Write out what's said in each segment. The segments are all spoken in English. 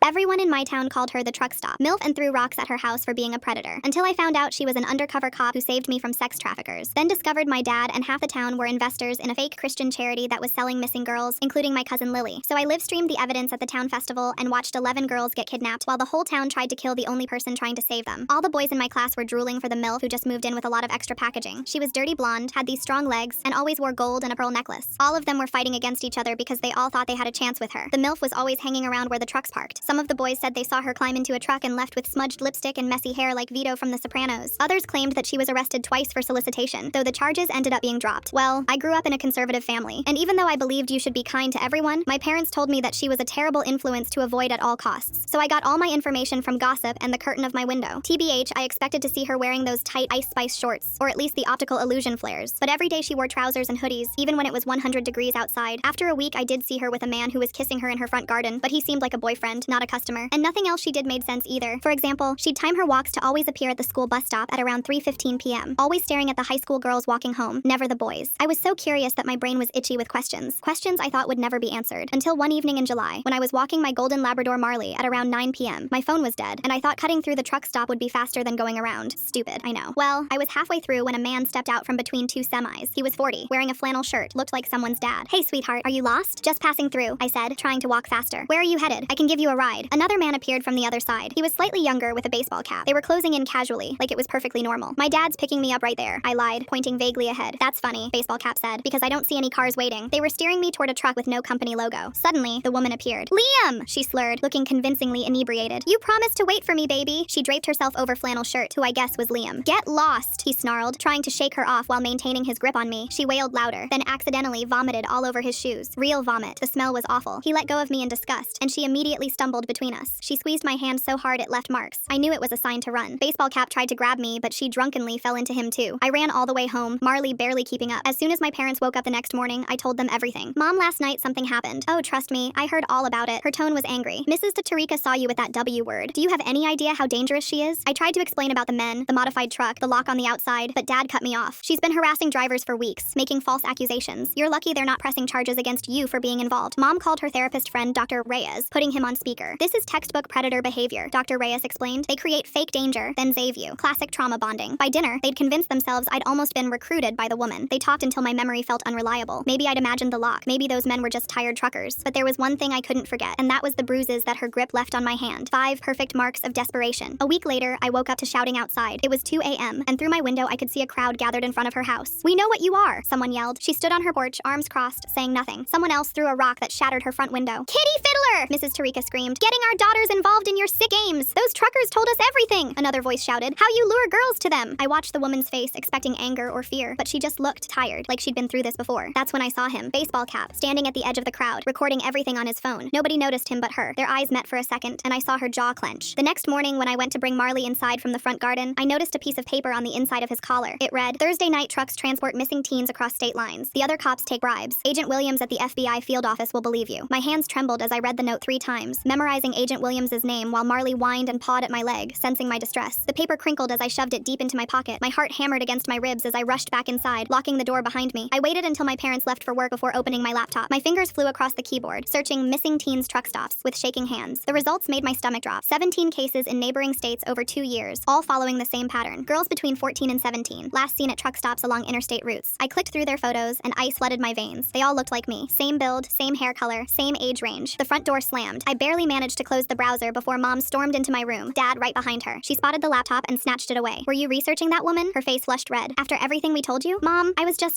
Everyone in my town called her the truck stop MILF and threw rocks at her house for being a predator, until I found out she was an undercover cop who saved me from sex traffickers. Then discovered my dad and half the town were investors in a fake Christian charity that was selling missing girls, including my cousin Lily. So I live-streamed the evidence at the town festival and watched 11 girls get kidnapped while the whole town tried to kill the only person trying to save them. All the boys in my class were drooling for the MILF who just moved in with a lot of extra packaging. She was dirty blonde, had these strong legs, and always wore gold and a pearl necklace. All of them were fighting against each other because they all thought they had a chance with her. The MILF was always hanging around where the trucks parked. Some of the boys said they saw her climb into a truck and left with smudged lipstick and messy hair like Vito from The Sopranos. Others claimed that she was arrested twice for solicitation, though the charges ended up being dropped. Well, I grew up in a conservative family, and even though I believed you should be kind to everyone, my parents told me that she was a terrible influence to avoid at all costs. So I got all my information from gossip and the curtain of my window. TBH, I expected to see her wearing those tight Ice Spice shorts, or at least the optical illusion flares. But every day she wore trousers and hoodies, even when it was 100 degrees outside. After a week, I did see her with a man who was kissing her in her front garden, but he seemed like a boyfriend, not a customer. And nothing else she did made sense either. For example, she'd time her walks to always appear at the school bus stop at around 3:15 p.m., always staring at the high school girls walking home, never the boys. I was so curious that my brain was itchy with questions. Questions I thought would never be answered. Until one evening in July, when I was walking my golden Labrador Marley at around 9 p.m., my phone was dead, and I thought cutting through the truck stop would be faster than going around. Stupid, I know. Well, I was halfway through when a man stepped out from between two semis. He was 40, wearing a flannel shirt, looked like someone's dad. "Hey, sweetheart, are you lost?" "Just passing through," I said, trying to walk faster. "Where are you headed? I can give you a ride." Another man appeared from the other side. He was slightly younger with a baseball cap. They were closing in casually, like it was perfectly normal. "My dad's picking me up right there," I lied, pointing vaguely ahead. "That's funny," baseball cap said, "because I don't see any cars waiting." They were steering me toward a truck with no company logo. Suddenly, the woman appeared. "Liam!" she slurred, looking convincingly inebriated. "You promised to wait for me, baby." She draped herself over flannel shirt, who I guess was Liam. "Get lost," he snarled, trying to shake her off while maintaining his grip on me. She wailed louder, then accidentally vomited all over his shoes. Real vomit. The smell was awful. He let go of me in disgust, and she immediately stumbled between us. She squeezed my hand so hard it left marks. I knew it was a sign to run. Baseball cap tried to grab me, but she drunkenly fell into him too. I ran all the way home, Marley barely keeping up. As soon as my parents woke up the next morning, I told them everything. "Mom, last night something happened." "Oh, trust me, I heard all about it." Her tone was angry. "Mrs. Tarika saw you with that W word. Do you have any idea how dangerous she is?" I tried to explain about the men, the modified truck, the lock on the outside, but Dad cut me off. "She's been harassing drivers for weeks, making false accusations. You're lucky they're not pressing charges against you for being involved." Mom called her therapist friend Dr. Reyes, putting him on speaker. "This is textbook predator behavior," Dr. Reyes explained. "They create fake danger, then save you. Classic trauma bonding." By dinner, they'd convinced themselves I'd almost been recruited by the woman. They talked until my memory felt unreliable. Maybe I'd imagined the lock. Maybe those men were just tired truckers. But there was one thing I couldn't forget, and that was the bruises that her grip left on my hand. 5 perfect marks of desperation. A week later, I woke up to shouting outside. It was 2 a.m., and through my window I could see a crowd gathered in front of her house. "We know what you are," someone yelled. She stood on her porch, arms crossed, saying nothing. Someone else threw a rock that shattered her front window. "Kitty Fiddler!" Mrs. Tarika screamed. "Getting our daughters involved in your sick games! Those truckers told us everything!" Another voice shouted. "How you lure girls to them!" I watched the woman's face, expecting anger or fear, but she just looked tired, like she'd been through this before. That's when I saw him, baseball cap, standing at the edge of the crowd, recording everything on his phone. Nobody noticed him but her. Their eyes met for a second, and I saw her jaw clench. The next morning, when I went to bring Marley inside from the front garden, I noticed a piece of paper on the inside of his collar. It read, "Thursday night trucks transport missing teens across state lines. The other cops take bribes. Agent Williams at the FBI field office will believe you." My hands trembled as I read the note 3 times, memorizing Agent Williams's name while Marley whined and pawed at my leg, sensing my distress. The paper crinkled as I shoved it deep into my pocket. My heart hammered against my ribs as I rushed back inside, locking the door behind me. I waited until my parents left for work before opening my laptop. My fingers flew across the keyboard, searching missing teens truck stops with shaking hands. The results made my stomach drop. 17 cases in neighboring states over 2 years, all following the same pattern. Girls between 14 and 17, last seen at truck stops along interstate routes. I clicked through their photos, and ice flooded my veins. They all looked like me. Same build, same hair color, same age range. The front door slammed. I barely managed to close the browser before Mom stormed into my room, Dad right behind her. She spotted the laptop and snatched it away. "Were you researching that woman?" Her face flushed red. "After everything we told you?" "Mom,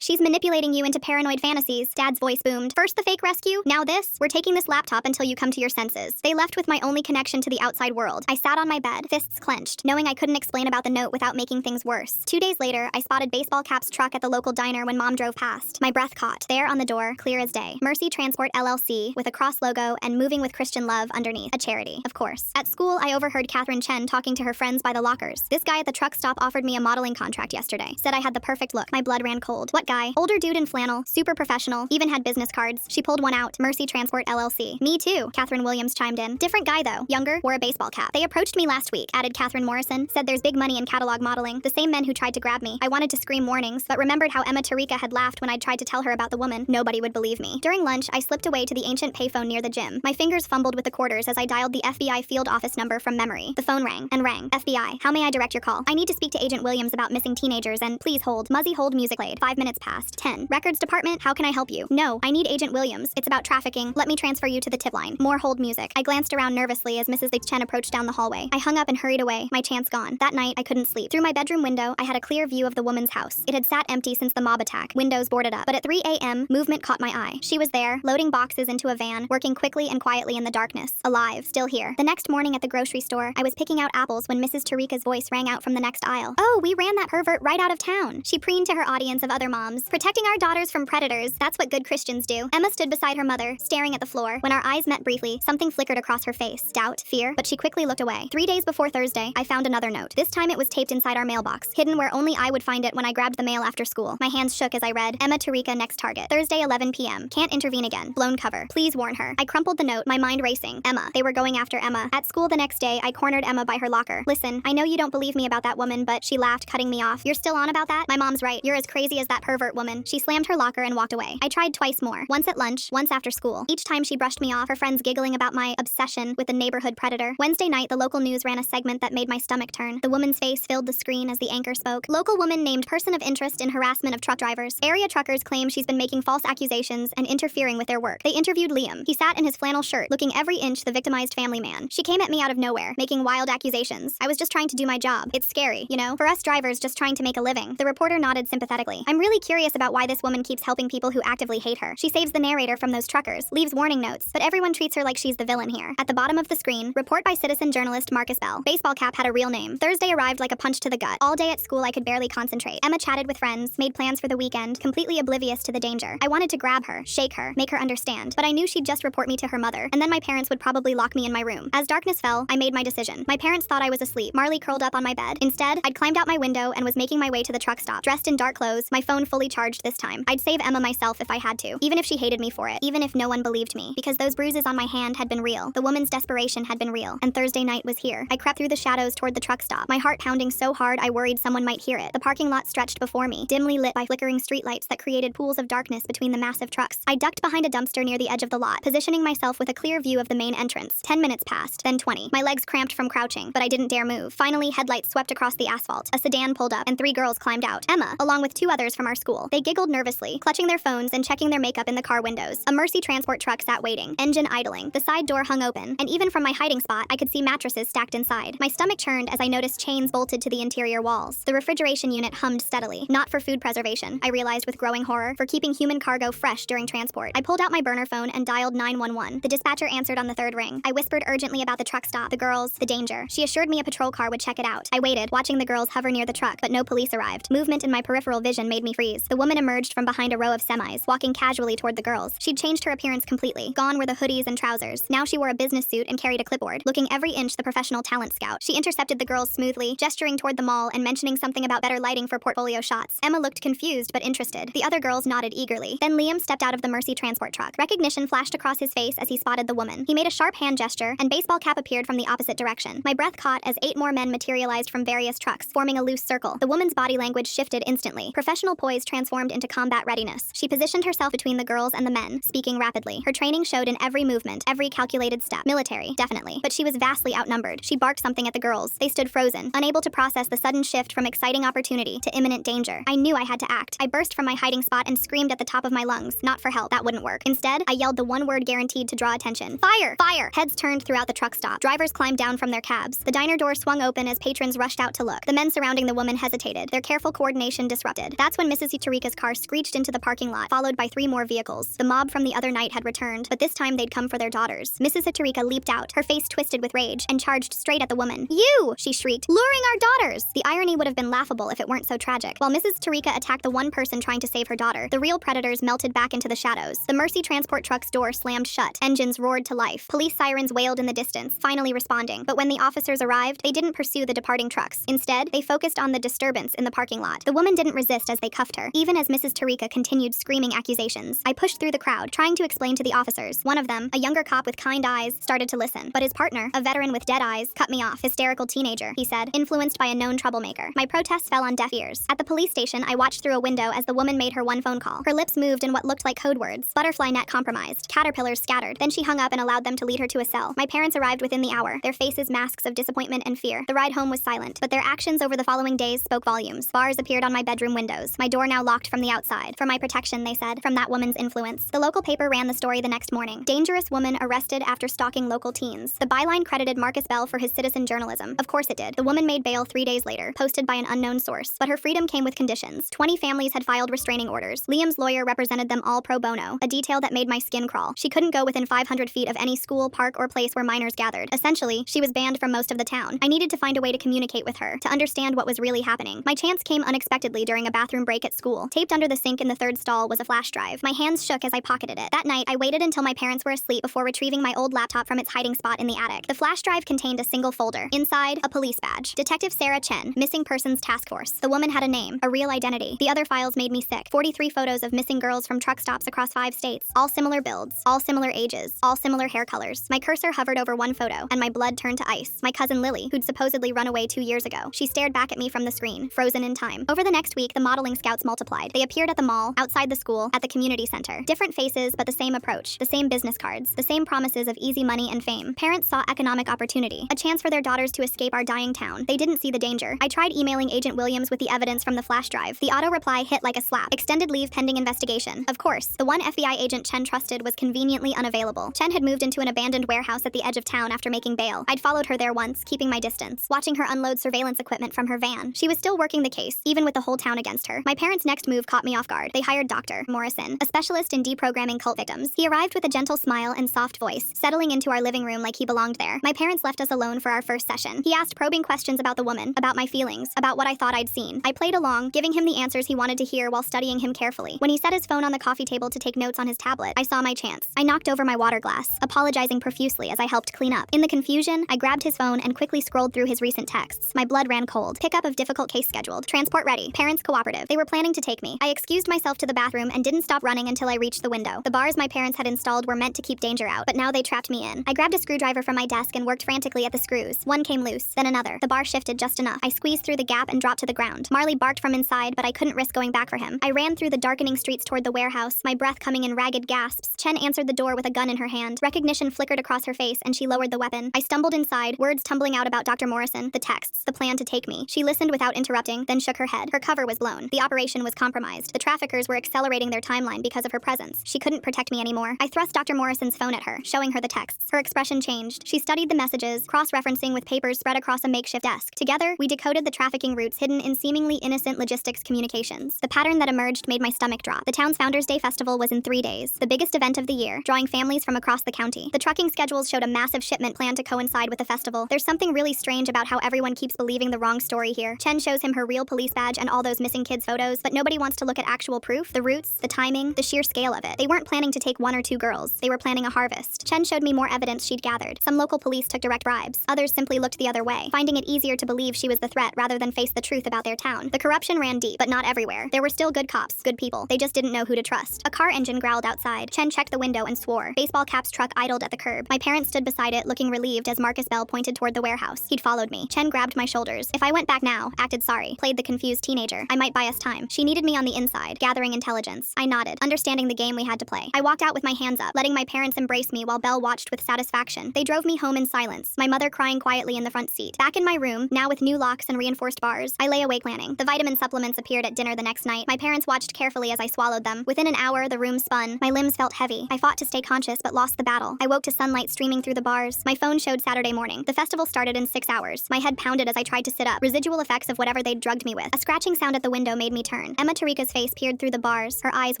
she's manipulating you into paranoid fantasies." Dad's voice boomed. "First the fake rescue, now this? We're taking this laptop until you come to your senses." They left with my only connection to the outside world. I sat on my bed, fists clenched, knowing I couldn't explain about the note without making things worse. 2 days later, I spotted baseball cap's truck at the local diner when Mom drove past. My breath caught. There on the door, clear as day, Mercy Transport LLC, with a cross logo and Moving with Christian Love underneath. A charity, of course. At school, I overheard Catherine Chen talking to her friends by the lockers. "This guy at the truck stop offered me a modeling contract yesterday. Said I had the perfect look." My blood ran cold. "What guy?" "Older dude in flannel, super professional, even had business cards." She pulled one out. "Mercy Transport LLC." "Me too," Catherine Williams chimed in. "Different guy though. Younger, wore a baseball cap." "They approached me last week," added Catherine Morrison. "Said there's big money in catalog modeling. The same men who tried to grab me." I wanted to scream warnings, but remembered how Emma Tarika had laughed when I'd tried to tell her about the woman. Nobody would believe me. During lunch, I slipped away to the ancient payphone near the gym. My fingers fumbled with the quarter reporters as I dialed the FBI field office number from memory. The phone rang and rang. FBI, how may I direct your call? I need to speak to Agent Williams about missing teenagers and please hold. Muzzy hold music played. 5 minutes past. 10. Records department, how can I help you? No, I need Agent Williams. It's about trafficking. Let me transfer you to the tip line. More hold music. I glanced around nervously as Mrs. Chen approached down the hallway. I hung up and hurried away, my chance gone. That night, I couldn't sleep. Through my bedroom window, I had a clear view of the woman's house. It had sat empty since the mob attack, windows boarded up. But at 3 a.m., movement caught my eye. She was there, loading boxes into a van, working quickly and quietly in the darkness. Alive, still here. The next morning at the grocery store, I was picking out apples when Mrs. Tarika's voice rang out from the next aisle. Oh, we ran that pervert right out of town. She preened to her audience of other moms. Protecting our daughters from predators, that's what good Christians do. Emma stood beside her mother, staring at the floor. When our eyes met briefly, something flickered across her face. Doubt, fear, but she quickly looked away. 3 days before Thursday, I found another note. This time it was taped inside our mailbox, hidden where only I would find it when I grabbed the mail after school. My hands shook as I read, Emma Tarika next target. Thursday 11 p.m. Can't intervene again. Blown cover. Please warn her. I crumpled the note, my mind racing. Emma. They were going after Emma. At school the next day, I cornered Emma by her locker. Listen, I know you don't believe me about that woman, but she laughed, cutting me off. You're still on about that? My mom's right. You're as crazy as that pervert woman. She slammed her locker and walked away. I tried twice more. Once at lunch, once after school. Each time she brushed me off, her friends giggling about my obsession with the neighborhood predator. Wednesday night, the local news ran a segment that made my stomach turn. The woman's face filled the screen as the anchor spoke. Local woman named person of interest in harassment of truck drivers. Area truckers claim she's been making false accusations and interfering with their work. They interviewed Liam. He sat in his flannel shirt, looking every inch the victimized family man. She came at me out of nowhere, making wild accusations. I was just trying to do my job. It's scary, you know? For us drivers just trying to make a living. The reporter nodded sympathetically. I'm really curious about why this woman keeps helping people who actively hate her. She saves the narrator from those truckers, leaves warning notes, but everyone treats her like she's the villain here. At the bottom of the screen, report by citizen journalist Marcus Bell. Baseball cap had a real name. Thursday arrived like a punch to the gut. All day at school I could barely concentrate. Emma chatted with friends, made plans for the weekend, completely oblivious to the danger. I wanted to grab her, shake her, make her understand, but I knew she'd just report me to her mother, and then my parents would probably lock me in my room. As darkness fell, I made my decision. My parents thought I was asleep. Marley curled up on my bed. Instead, I'd climbed out my window and was making my way to the truck stop. Dressed in dark clothes, my phone fully charged this time. I'd save Emma myself if I had to, even if she hated me for it, even if no one believed me, because those bruises on my hand had been real. The woman's desperation had been real, and Thursday night was here. I crept through the shadows toward the truck stop, my heart pounding so hard I worried someone might hear it. The parking lot stretched before me, dimly lit by flickering streetlights that created pools of darkness between the massive trucks. I ducked behind a dumpster near the edge of the lot, positioning myself with a clear view of the main entrance. 10 minutes passed, then 20. My legs cramped from crouching, but I didn't dare move. Finally, headlights swept across the asphalt. A sedan pulled up, and 3 girls climbed out. Emma, along with 2 others from our school. They giggled nervously, clutching their phones and checking their makeup in the car windows. A Mercy transport truck sat waiting, engine idling. The side door hung open, and even from my hiding spot, I could see mattresses stacked inside. My stomach churned as I noticed chains bolted to the interior walls. The refrigeration unit hummed steadily, not for food preservation, I realized with growing horror, for keeping human cargo fresh during transport. I pulled out my burner phone and dialed 911. The dispatcher answered on the 3rd ring. I whispered urgently about the truck stop, the girls, the danger. She assured me a patrol car would check it out. I waited, watching the girls hover near the truck, but no police arrived. Movement in my peripheral vision made me freeze. The woman emerged from behind a row of semis, walking casually toward the girls. She'd changed her appearance completely. Gone were the hoodies and trousers. Now she wore a business suit and carried a clipboard, looking every inch the professional talent scout. She intercepted the girls smoothly, gesturing toward the mall and mentioning something about better lighting for portfolio shots. Emma looked confused but interested. The other girls nodded eagerly. Then Liam stepped out of the Mercy transport truck. Recognition flashed across his face as he spotted the woman. He made a sharp hand gesture, and baseball cap appeared from the opposite direction. My breath caught as 8 more men materialized from various trucks, forming a loose circle. The woman's body language shifted instantly. Professional poise transformed into combat readiness. She positioned herself between the girls and the men, speaking rapidly. Her training showed in every movement, every calculated step. Military, definitely. But she was vastly outnumbered. She barked something at the girls. They stood frozen, unable to process the sudden shift from exciting opportunity to imminent danger. I knew I had to act. I burst from my hiding spot and screamed at the top of my lungs, not for help. That wouldn't work. Instead, I yelled the one word guaranteed to draw attention. Fire! Fire! Heads turned throughout the truck stop. Drivers climbed down from their cabs. The diner door swung open as patrons rushed out to look. The men surrounding the woman hesitated, their careful coordination disrupted. That's when Mrs. Tarika's car screeched into the parking lot, followed by 3 more vehicles. The mob from the other night had returned, but this time they'd come for their daughters. Mrs. Tarika leaped out, her face twisted with rage, and charged straight at the woman. You! She shrieked, luring our daughters! The irony would have been laughable if it weren't so tragic. While Mrs. Tarika attacked the one person trying to save her daughter, the real predators melted back into the shadows. The Mercy transport truck's door slammed shut. Engines roared to life. Police sirens wailed in the distance, finally responding. But when the officers arrived, they didn't pursue the departing trucks. Instead, they focused on the disturbance in the parking lot. The woman didn't resist as they cuffed her, even as Mrs. Tarika continued screaming accusations. I pushed through the crowd, trying to explain to the officers. One of them, a younger cop with kind eyes, started to listen. But his partner, a veteran with dead eyes, cut me off. Hysterical teenager, he said, influenced by a known troublemaker. My protests fell on deaf ears. At the police station, I watched through a window as the woman made her one phone call. Her lips moved in what looked like code words. Butterfly net compromised. Caterpillars scattered. Then she hung up and allowed them to to lead her to a cell. My parents arrived within the hour, their faces masks of disappointment and fear. The ride home was silent, but their actions over the following days spoke volumes. Bars appeared on my bedroom windows, my door now locked from the outside. For my protection, they said, from that woman's influence. The local paper ran the story the next morning. Dangerous woman arrested after stalking local teens. The byline credited Marcus Bell for his citizen journalism. Of course it did. The woman made bail 3 days later, posted by an unknown source. But her freedom came with conditions. 20 families had filed restraining orders. Liam's lawyer represented them all pro bono, a detail that made my skin crawl. She couldn't go within 500 feet of any school, park, or place where minors gathered. Essentially, she was banned from most of the town. I needed to find a way to communicate with her, to understand what was really happening. My chance came unexpectedly during a bathroom break at school. Taped under the sink in the third stall was a flash drive. My hands shook as I pocketed it. That night, I waited until my parents were asleep before retrieving my old laptop from its hiding spot in the attic. The flash drive contained a single folder. Inside, a police badge. Detective Sarah Chen, Missing Persons Task Force. The woman had a name, a real identity. The other files made me sick. 43 photos of missing girls from truck stops across 5 states. All similar builds, all similar ages, all similar hair colors. My cursor hovered over one photo, and my blood turned to ice. My cousin Lily, who'd supposedly run away 2 years ago. She stared back at me from the screen, frozen in time. Over the next week, the modeling scouts multiplied. They appeared at the mall, outside the school, at the community center. Different faces, but the same approach. The same business cards. The same promises of easy money and fame. Parents saw economic opportunity. A chance for their daughters to escape our dying town. They didn't see the danger. I tried emailing Agent Williams with the evidence from the flash drive. The auto reply hit like a slap. Extended leave pending investigation. Of course, the one FBI agent Chen trusted was conveniently unavailable. Chen had moved into an abandoned warehouse at the edge of town after making bail. I'd followed her there once, keeping my distance, watching her unload surveillance equipment from her van. She was still working the case, even with the whole town against her. My parents' next move caught me off guard. They hired Dr. Morrison, a specialist in deprogramming cult victims. He arrived with a gentle smile and soft voice, settling into our living room like he belonged there. My parents left us alone for our first session. He asked probing questions about the woman, about my feelings, about what I thought I'd seen. I played along, giving him the answers he wanted to hear while studying him carefully. When he set his phone on the coffee table to take notes on his tablet, I saw my chance. I knocked over my water glass, apologizing profusely as I helped clean up. In the confusion, I grabbed his phone and quickly scrolled through his recent texts. My blood ran cold. Pickup of difficult case scheduled. Transport ready. Parents cooperative. They were planning to take me. I excused myself to the bathroom and didn't stop running until I reached the window. The bars my parents had installed were meant to keep danger out, but now they trapped me in. I grabbed a screwdriver from my desk and worked frantically at the screws. One came loose, then another. The bar shifted just enough. I squeezed through the gap and dropped to the ground. Marley barked from inside, but I couldn't risk going back for him. I ran through the darkening streets toward the warehouse, my breath coming in ragged gasps. Chen answered the door with a gun in her hand. Recognition flickered across her face, and she lowered the weapon. I stumbled inside, words tumbling out about Dr. Morrison, the texts, the plan to take me. She listened without interrupting, then shook her head. Her cover was blown. The operation was compromised. The traffickers were accelerating their timeline because of her presence. She couldn't protect me anymore. I thrust Dr. Morrison's phone at her, showing her the texts. Her expression changed. She studied the messages, cross-referencing with papers spread across a makeshift desk. Together, we decoded the trafficking routes hidden in seemingly innocent logistics communications. The pattern that emerged made my stomach drop. The town's Founders Day festival was in 3 days, the biggest event of the year, drawing families from across the county. The trucking schedules showed a massive shipment planned to coincide with the festival. There's something really strange about how everyone keeps believing the wrong story here. Chen shows him her real police badge and all those missing kids' photos, but nobody wants to look at actual proof, the routes, the timing, the sheer scale of it. They weren't planning to take 1 or 2 girls. They were planning a harvest. Chen showed me more evidence she'd gathered. Some local police took direct bribes. Others simply looked the other way, finding it easier to believe she was the threat rather than face the truth about their town. The corruption ran deep, but not everywhere. There were still good cops, good people. They just didn't know who to trust. A car engine growled outside. Chen checked the window and swore. Baseball Cap's truck idled at the curb. My parents stood beside it, looking relieved as Marcus Bell pointed toward the warehouse. He'd followed me. Chen grabbed my shoulders. If I went back now, acted sorry, played the confused teenager, I might buy us time. She needed me on the inside, gathering intelligence. I nodded, understanding the game we had to play. I walked out with my hands up, letting my parents embrace me while Belle watched with satisfaction. They drove me home in silence, my mother crying quietly in the front seat. Back in my room, now with new locks and reinforced bars, I lay awake planning. The vitamin supplements appeared at dinner the next night. My parents watched carefully as I swallowed them. Within an hour, the room spun. My limbs felt heavy. I fought to stay conscious but lost the battle. I woke to sunlight streaming through the bars. My phone showed Saturday morning. The festival started in 6 hours. My head pounded as I tried to sit up. Residual effects of whatever they'd drugged me with. A scratching sound at the window made me turn. Emma Tarika's face peered through the bars, her eyes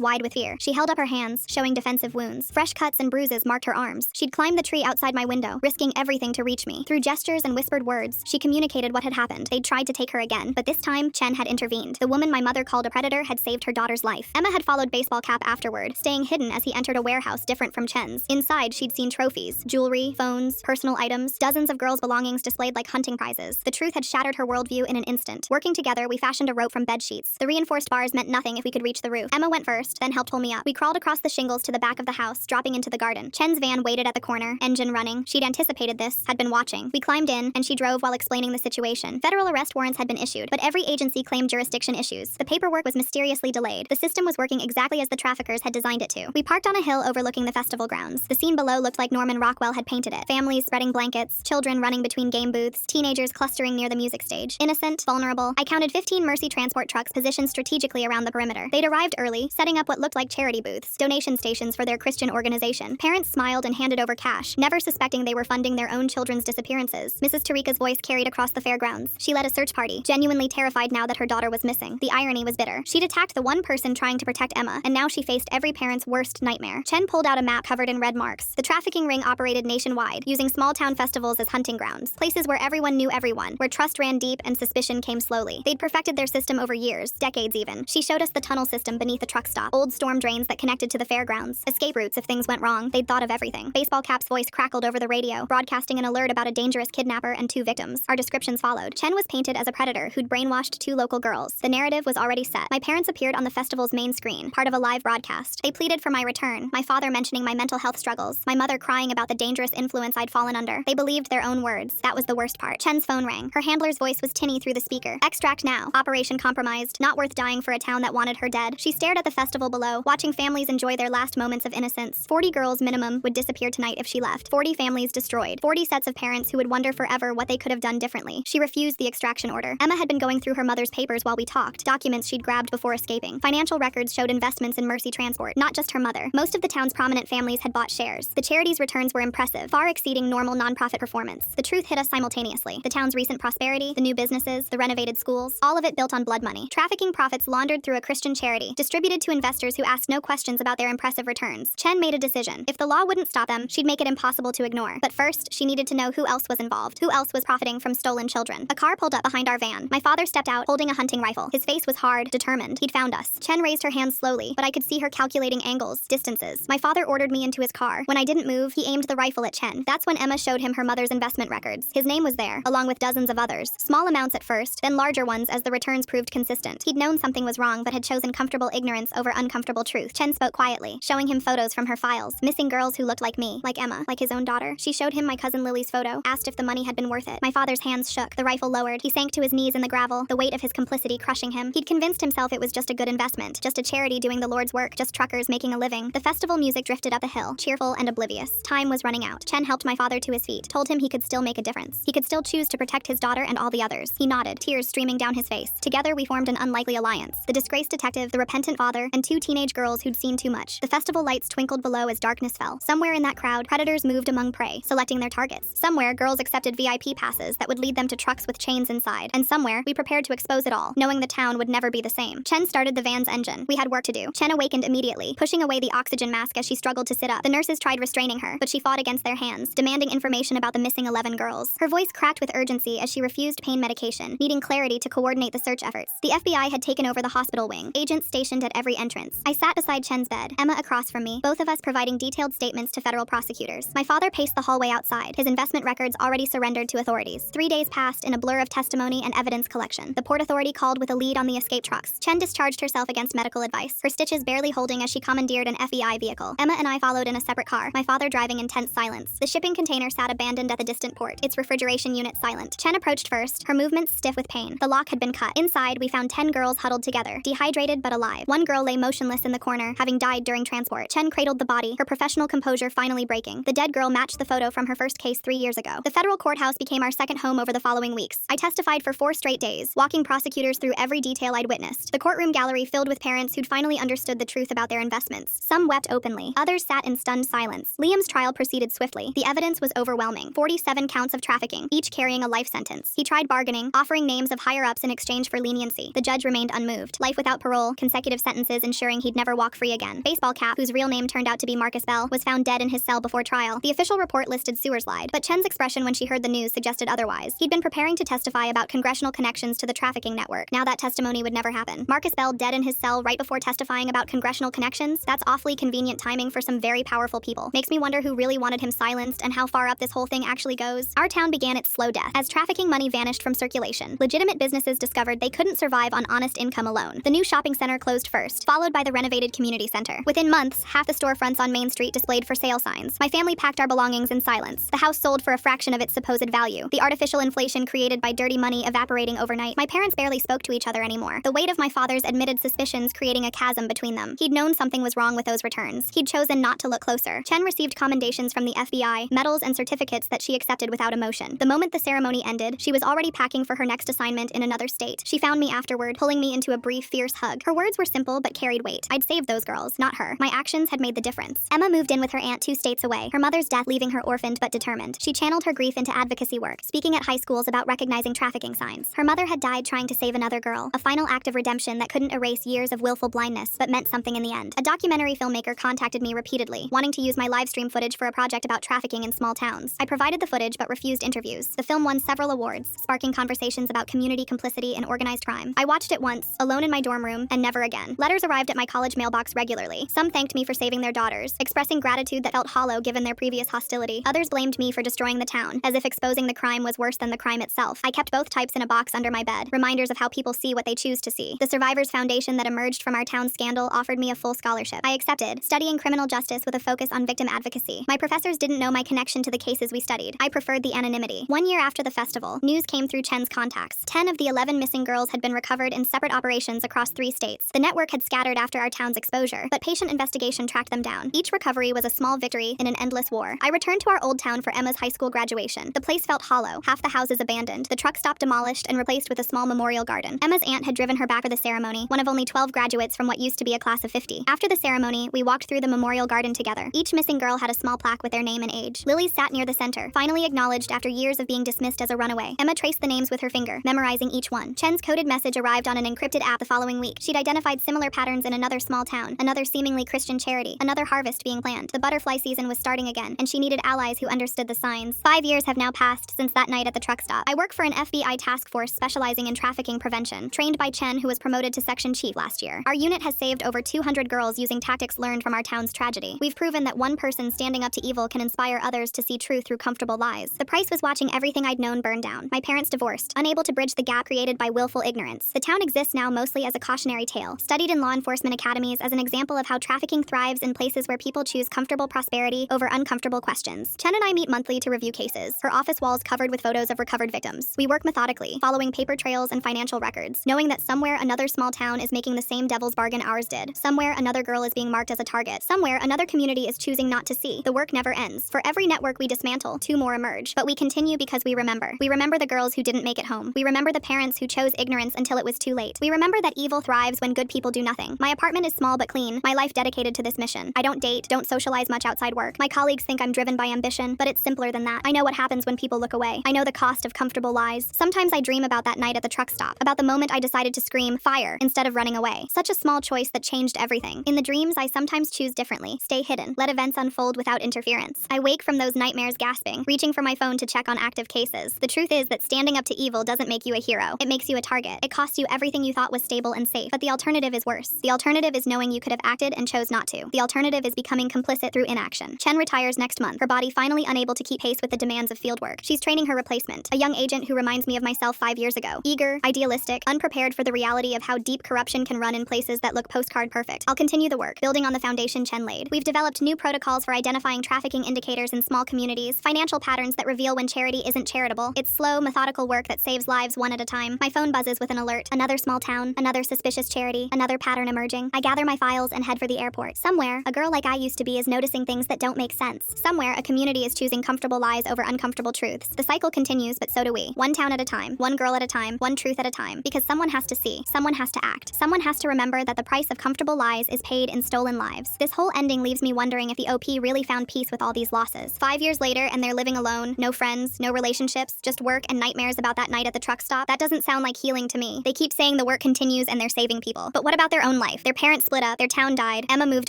wide with fear. She held up her hands, showing defensive wounds. Fresh cuts and bruises marked her arms. She'd climbed the tree outside my window, risking everything to reach me. Through gestures and whispered words, she communicated what had happened. They'd tried to take her again, but this time, Chen had intervened. The woman my mother called a predator had saved her daughter's life. Emma had followed Baseball Cap afterward, staying hidden as he entered a warehouse different from Chen's. Inside, she'd seen trophies, jewelry, phones, personal items, dozens of girls' belongings displayed like hunting prizes. The truth had shattered her worldview in an instant. Working together, we fashioned a rope from bed sheets. The reinforced bars meant nothing if we could reach the roof. Emma went first, then helped pull me up. We crawled across the shingles to the back of the house, dropping into the garden. Chen's van waited at the corner, engine running. She'd anticipated this, had been watching. We climbed in, and she drove while explaining the situation. Federal arrest warrants had been issued, but every agency claimed jurisdiction issues. The paperwork was mysteriously delayed. The system was working exactly as the traffickers had designed it to. We parked on a hill overlooking the festival grounds. The scene below looked looked like Norman Rockwell had painted it. Families spreading blankets, children running between game booths, teenagers clustering near the music stage. Innocent, vulnerable. I counted 15 Mercy transport trucks positioned strategically around the perimeter. They'd arrived early, setting up what looked like charity booths, donation stations for their Christian organization. Parents smiled and handed over cash, never suspecting they were funding their own children's disappearances. Mrs. Tarika's voice carried across the fairgrounds. She led a search party, genuinely terrified now that her daughter was missing. The irony was bitter. She'd attacked the one person trying to protect Emma, and now she faced every parent's worst nightmare. Chen pulled out a map covered in red marks. The trafficking ring operated nationwide, using small-town festivals as hunting grounds, places where everyone knew everyone, where trust ran deep and suspicion came slowly. They'd perfected their system over years, decades even. She showed us the tunnel system beneath the truck stop, old storm drains that connected to the fairgrounds, escape routes if things went wrong. They'd thought of everything. Baseball Cap's voice crackled over the radio, broadcasting an alert about a dangerous kidnapper and 2 victims. Our descriptions followed. Chen was painted as a predator who'd brainwashed 2 local girls. The narrative was already set. My parents appeared on the festival's main screen, part of a live broadcast. They pleaded for my return, my father mentioning my mental health struggles, my mother crying about the dangerous influence I'd fallen under. They believed their own words. That was the worst part. Chen's phone rang. Her handler's voice was tinny through the speaker. Extract now. Operation compromised. Not worth dying for a town that wanted her dead. She stared at the festival below, watching families enjoy their last moments of innocence. 40 girls minimum would disappear tonight if she left. 40 families destroyed. 40 sets of parents who would wonder forever what they could have done differently. She refused the extraction order. Emma had been going through her mother's papers while we talked, documents she'd grabbed before escaping. Financial records showed investments in Mercy Transport, not just her mother. Most of the town's prominent families had bought shares. The charity's returns were impressive, far exceeding normal nonprofit performance. The truth hit us simultaneously. The town's recent prosperity, the new businesses, the renovated schools, all of it built on blood money. Trafficking profits laundered through a Christian charity, distributed to investors who asked no questions about their impressive returns. Chen made a decision. If the law wouldn't stop them, she'd make it impossible to ignore. But first, she needed to know who else was involved, who else was profiting from stolen children. A car pulled up behind our van. My father stepped out, holding a hunting rifle. His face was hard, determined. He'd found us. Chen raised her hands slowly, but I could see her calculating angles, distances. My father ordered me into his car. When I didn't move, he aimed the rifle at Chen. That's when Emma showed him her mother's investment records. His name was there, along with dozens of others. Small amounts at first, then larger ones as the returns proved consistent. He'd known something was wrong, but had chosen comfortable ignorance over uncomfortable truth. Chen spoke quietly, showing him photos from her files. Missing girls who looked like me, like Emma, like his own daughter. She showed him my cousin Lily's photo, asked if the money had been worth it. My father's hands shook, the rifle lowered. He sank to his knees in the gravel, the weight of his complicity crushing him. He'd convinced himself it was just a good investment, just a charity doing the Lord's work, just truckers making a living. The festival music drifted up a hill, cheerful and oblivious. Time was running out. Chen helped my father to his feet, told him he could still make a difference. He could still choose to protect his daughter and all the others. He nodded, tears streaming down his face. Together we formed an unlikely alliance. The disgraced detective, the repentant father, and 2 teenage girls who'd seen too much. The festival lights twinkled below as darkness fell. Somewhere in that crowd, predators moved among prey, selecting their targets. Somewhere, girls accepted VIP passes that would lead them to trucks with chains inside. And somewhere, we prepared to expose it all, knowing the town would never be the same. Chen started the van's engine. We had work to do. Chen awakened immediately, pushing away the oxygen mask as she struggled to sit up. The nurses tried restraining her, but she fought against their hands, demanding information about the missing 11 girls. Her voice cracked with urgency as she refused pain medication, needing clarity to coordinate the search efforts. The FBI had taken over the hospital wing, agents stationed at every entrance. I sat beside Chen's bed, Emma across from me, both of us providing detailed statements to federal prosecutors. My father paced the hallway outside, his investment records already surrendered to authorities. 3 days passed in a blur of testimony and evidence collection. The Port Authority called with a lead on the escape trucks. Chen discharged herself against medical advice, her stitches barely holding as she commandeered an FBI vehicle. Emma and I followed in a separate car, my father driving in tense silence. The shipping container sat abandoned at the distant port, its refrigeration unit silent. Chen approached first, her movements stiff with pain. The lock had been cut. Inside, we found 10 girls huddled together, dehydrated but alive. One girl lay motionless in the corner, having died during transport. Chen cradled the body, her professional composure finally breaking. The dead girl matched the photo from her first case 3 years ago. The federal courthouse became our second home over the following weeks. I testified for 4 straight days, walking prosecutors through every detail I'd witnessed. The courtroom gallery filled with parents who'd finally understood the truth about their investments. Some wept openly, others sat in stunned silence. Liam's trial proceeded swiftly. The evidence was overwhelming. 47 counts of trafficking, each carrying a life sentence. He tried bargaining, offering names of higher-ups in exchange for leniency. The judge remained unmoved. Life without parole, consecutive sentences ensuring he'd never walk free again. Baseball Cap, whose real name turned out to be Marcus Bell, was found dead in his cell before trial. The official report listed sewer slide, but Chen's expression when she heard the news suggested otherwise. He'd been preparing to testify about congressional connections to the trafficking network. Now that testimony would never happen. Marcus Bell dead in his cell right before testifying about congressional connections? That's awfully convenient timing for some very powerful people. Makes me wonder who really wanted him silenced and how far up this whole thing actually goes. Our town began its slow death. As trafficking money vanished from circulation, legitimate businesses discovered they couldn't survive on honest income alone. The new shopping center closed first, followed by the renovated community center. Within months, half the storefronts on Main Street displayed for sale signs. My family packed our belongings in silence. The house sold for a fraction of its supposed value. The artificial inflation created by dirty money evaporating overnight. My parents barely spoke to each other anymore. The weight of my father's admitted suspicions creating a chasm between them. He'd known something was wrong with those returns. He'd chosen not to look closer. Chen received commendations from the FBI, medals, and certificates that she accepted without emotion. The moment the ceremony ended, she was already packing for her next assignment in another state. She found me afterward, pulling me into a brief, fierce hug. Her words were simple but carried weight. I'd saved those girls, not her. My actions had made the difference. Emma moved in with her aunt 2 states away, her mother's death leaving her orphaned but determined. She channeled her grief into advocacy work, speaking at high schools about recognizing trafficking signs. Her mother had died trying to save another girl, a final act of redemption that couldn't erase years of willful blindness, but meant something in the end. A documentary filmmaker contacted me repeatedly, wanting to use my live stream footage for a project about trafficking in small towns. I provided the footage but refused interviews. The film won several awards, sparking conversations about community complicity and organized crime. I watched it once, alone in my dorm room, and never again. Letters arrived at my college mailbox regularly. Some thanked me for saving their daughters, expressing gratitude that felt hollow given their previous hostility. Others blamed me for destroying the town, as if exposing the crime was worse than the crime itself. I kept both types in a box under my bed, reminders of how people see what they choose to see. The Survivors Foundation that emerged from our town's scandal offered me a full scholarship. I accepted, studying criminal justice with a focus on victim advocacy. My professors didn't know my connection to the cases we studied. I preferred the anonymity. 1 year after the festival, news came through Chen's contacts. 10 of the 11 missing girls had been recovered in separate operations across 3 states. The network had scattered after our town's exposure, but patient investigation tracked them down. Each recovery was a small victory in an endless war. I returned to our old town for Emma's high school graduation. The place felt hollow, half the houses abandoned, the truck stop demolished and replaced with a small memorial garden. Emma's aunt had driven her back for the ceremony, one of only 12 graduates from what used to be a class of 50. After the ceremony, we walked through the memorial garden together. Each missing girl had a small plaque with their name and age. Lily sat near the center, finally acknowledged after years of being dismissed as a runaway. Emma traced the names with her finger, memorizing each one. Chen's coded message arrived on an encrypted app the following week. She'd identified similar patterns in another small town, another seemingly Christian charity, another harvest being planned. The butterfly season was starting again, and she needed allies who understood the signs. 5 years have now passed since that night at the truck stop. I work for an FBI task force specializing in trafficking prevention, trained by Chen, who was promoted to section chief last year. Our unit has saved over 200 girls using tactics learned from our town's tragedy. We've proven that one person standing up to evil can inspire others to see truth through comfortable lies. The price was watching everything I'd known burn down. My parents divorced, unable to bridge the gap created by willful ignorance. The town exists now mostly as a cautionary tale, studied in law enforcement academies as an example of how trafficking thrives in places where people choose comfortable prosperity over uncomfortable questions. Chen and I meet monthly to review cases, her office walls covered with photos of recovered victims. We work methodically, following paper trails and financial records, knowing that somewhere another small town is making the same devil's bargain ours did. Somewhere another girl is being marked as a target. Somewhere another community is choosing not to see. The work never ends. For every network we dismantle, 2 more emerge. But we continue because we remember. We remember the girls who didn't make it home. We remember the parents who chose ignorance until it was too late. We remember that evil thrives when good people do nothing. My apartment is small but clean, my life dedicated to this mission. I don't date, don't socialize much outside work. My colleagues think I'm driven by ambition, but it's simpler than that. I know what happens when people look away. I know the cost of comfortable lies. Sometimes I dream about that night at the truck stop, about the moment I decided to scream, "Fire," instead of running away. Such a small choice that changed everything. In the dreams, I sometimes choose differently. Stay hidden. Let events unfold without interference. I wake from those nightmares gasping, reaching for my phone to check on active cases. The truth is that standing up to evil doesn't make you a hero. It makes you a target. It costs you everything you thought was stable and safe. But the alternative is worse. The alternative is knowing you could have acted and chose not to. The alternative is becoming complicit through inaction. Chen retires next month, her body finally unable to keep pace with the demands of fieldwork. She's training her replacement, a young agent who reminds me of myself 5 years ago. Eager, idealistic, unprepared for the reality of how deep corruption can run in places that look postcard perfect. I'll continue the work, building on the foundation Chen laid. We've developed new protocols for identifying trafficking indicators in small communities, financial patterns that reveal when charity isn't charitable. It's slow, methodical work that saves lives one at a time. My phone buzzes with an alert. Another small town, another suspicious charity, another pattern emerging. I gather my files and head for the airport. Somewhere, a girl like I used to be is noticing things that don't make sense. Somewhere, a community is choosing comfortable lies over uncomfortable truths. The cycle continues, but so do we. One town at a time, one girl at a time, one truth at a time. Because someone has to see, someone has to act. Someone has to remember that the price of comfortable lies is paid in stolen lives. This whole ending leaves me wondering if the OP really found peace with all these losses. 5 years later, and they're living alone, no friends, no relationships, just work and nightmares about that night at the truck stop. That doesn't sound like healing to me. They keep saying the work continues and they're saving people. But what about their own life? Their parents split up, their town died, Emma moved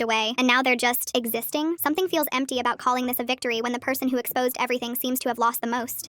away, and now they're just existing? Something feels empty about calling this a victory when the person who exposed everything seems to have lost the most.